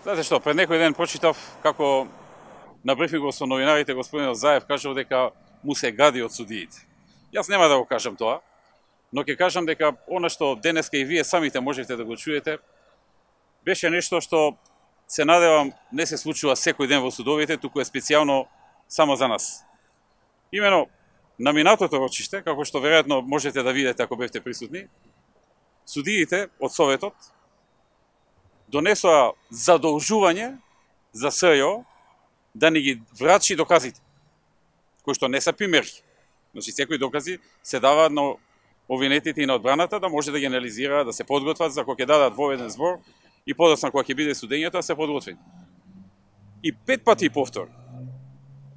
Знаете што, пред некој ден прочитав како на брифингот со новинарите господинот Заев кажал дека му се гади од судиите. Јас нема да го кажам тоа, но ќе кажам дека она што денеска и вие самите можете да го чуете, беше нешто што се надевам не се случува секој ден во судовите, туку е специјално само за нас. Имено, на минатото рочиште, како што веројатно можете да видите ако бевте присутни, судиите од Советот донесоа задолжување за СЈО да ни ги врачи доказите, кои што не се примерки. Значи, секои докази се даваат на обвинетите и на одбраната да може да ги анализираат, да се подготват за кога ќе дадат воведен збор и подоцна кога ќе биде судењето да се подготвени. И 5 пати повтори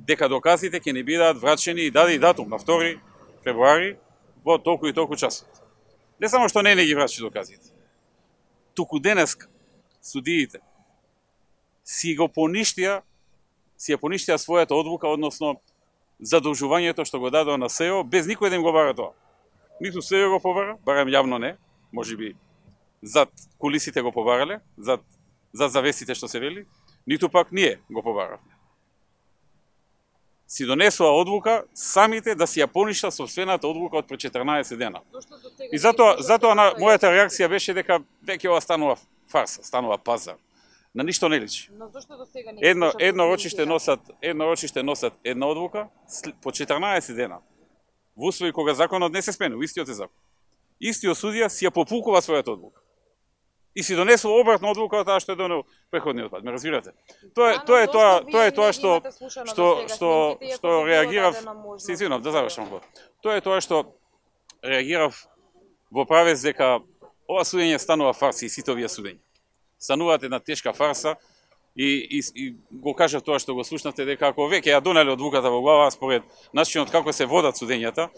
дека доказите ќе не бидат врачени и даде и датум на 2 февруари во толку и толку часот. Не само што не ги врачи доказите, туку денеска судиите си ја поништија својата одлука, односно задолжувањето што го дадоа на СЈО, без никој да им го бара тоа. Ниту СЈО го побара, барем јавно не, можеби зад кулисите го побарале, зад завесите што се вели, ниту пак ние го побаравме. Си донесоа одлука самите да си ја поништа собствената одлука од пред 14 дена. И затоа мојата реакција беше дека веќе ова станува фарса, станува пазар. На ништо не личи. Но зошто до сега не едно рочиште носат една одлука по 14 дена. Во услови кога законот не се сменува, истиот е закон. Истиот судија си ја популкува својата одлука. И си донесува обратна одлука од таа што е донел претходниот пат. Ме разбирате? Тоа е тоа што реагирав, се извинувам, да завршам го. Тоа е тоа што реагирав во правец дека ова судење станува фарса и сите овие судења. Стануваат една тешка фарса и го кажав тоа што го слушнавте дека ако веќе ја донеле одлуката во глава, според начинот како се водат судењата,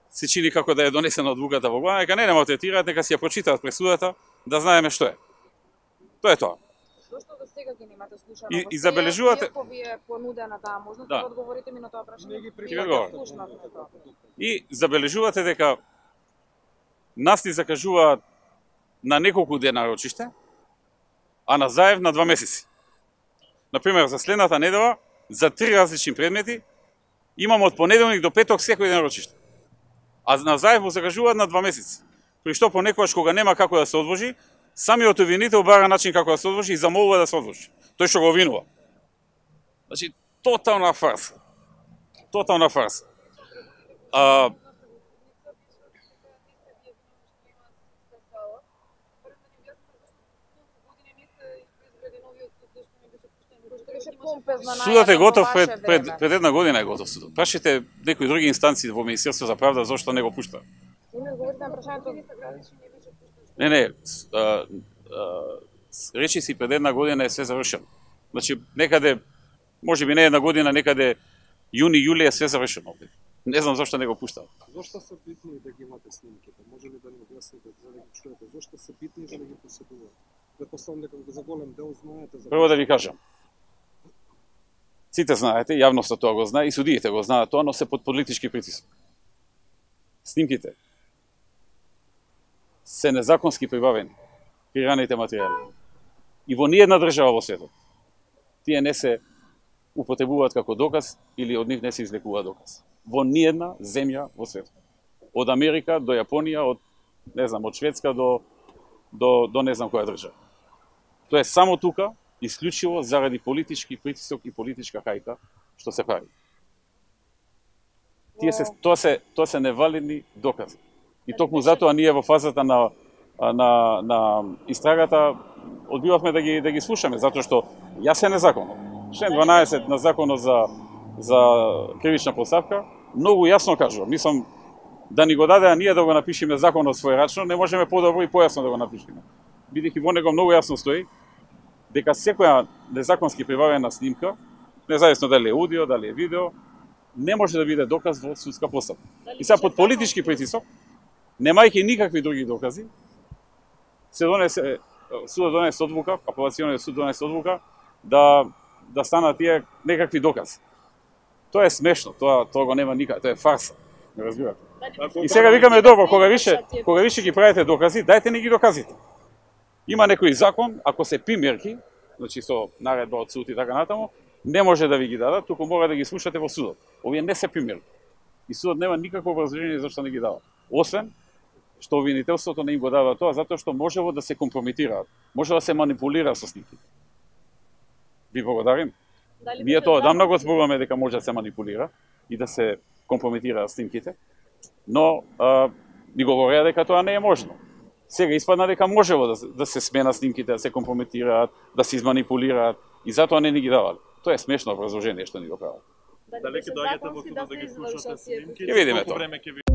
се чини како да е донесена одлуката во глава, нека не третираат, нека си ја прочитаат пресудата, да знаеме што е. Тоа е тоа. Зошто до сега ги немате слушано? И забележувате... Иако ви е понудена таа можност да одговорите ми на тоа прашање, и забележувате дека нас ни закажуваат на неколку дена рочиште, а на Заев на 2 месеци. Например, за следната недела, за 3 различни предмети, имам од понеделник до петок секој ден рочиште. А на Заев му закажуваат на 2 месеци. При што понекогаш кога нема како да се одложи, самиот обвинител бара начин како да се одложи и замолува да се одложи. Тој што го обвинува. Значи, тотална фарса. Тотална фарса. Судот е готов пред една година е готов судот. Прашите некои други инстанции во Министерство за правда зошто не го пушта. Не, речи си пред една година е све завршено. Значи некаде можеби не една година, некаде јуни, јули е све завршено. Не знам зошто не го пушта. Зошто се битни да ги имате снимките? Може ли да ни објасните за да ги чуете? Зошто се битни за да ги поседувате? Претпоставам дека за голем дел знаете за... Прво да ви кажам. Сите знаете, јавноста тоа го знае и судиите го знаат тоа, но се под политички притисок. Снимките се незаконски прибавени, креираните материјали. И во ниедна држава во светот тие не се употребуваат како доказ или од нив не се излекува доказ. Во ниедна земја во светот. Од Америка до Јапонија, од не знам, од Шведска до не знам која држава. Тоа е само тука, исклучиво заради политички притисок и политичка хајка што се прави. Тоа се невалидни докази. И токму затоа ние во фазата на истрагата одбивавме да ги слушаме, затоа што јас е незаконно. Член 12 на законот за кривична постапка многу јасно кажува. Мислам да ни го даде, а ние да го напишеме законот својрачно, не можеме подобро и појасно да го напишеме. Бидејќи во него многу јасно стои дека секоја незаконски прибавена снимка, независно дали е аудио, дали е видео, не може да биде доказ во судска постапка. И сега под политички притисок, немајќи никакви други докази, судот донесе одлука, апелациониот суд донесе одлука да станат тие некакви докази. Тоа е смешно, тоа го нема никаде, тоа е фарса. Не разбирате. И сега викаме добро, кога више ги правите докази, дајте ни ги доказите. Има некој закон, ако се примерки, значи со наредба од суд и така натаму, не може да ви ги дадат, туку мора да ги слушате во судот. Овие не се примери. И судот нема никакво образложение зашто не ги дава. Освен што обвинителството не им го дава тоа затоа што можело да се компрометираат, може да се манипулира со снимките. Ви благодарим. Ние тоа одамна го зборуваме дека може да се манипулира и да се компрометираат снимките, но ни говореа дека тоа не е можно. Сега испадна дека можело да се смена снимките, да се компрометираат, да се изманипулираат и затоа не ни ги давале. Тоа е смешно образложение што ни го прават. Дали ќе доаѓате во судот да ги слушате снимки? Ќе видиме тоа.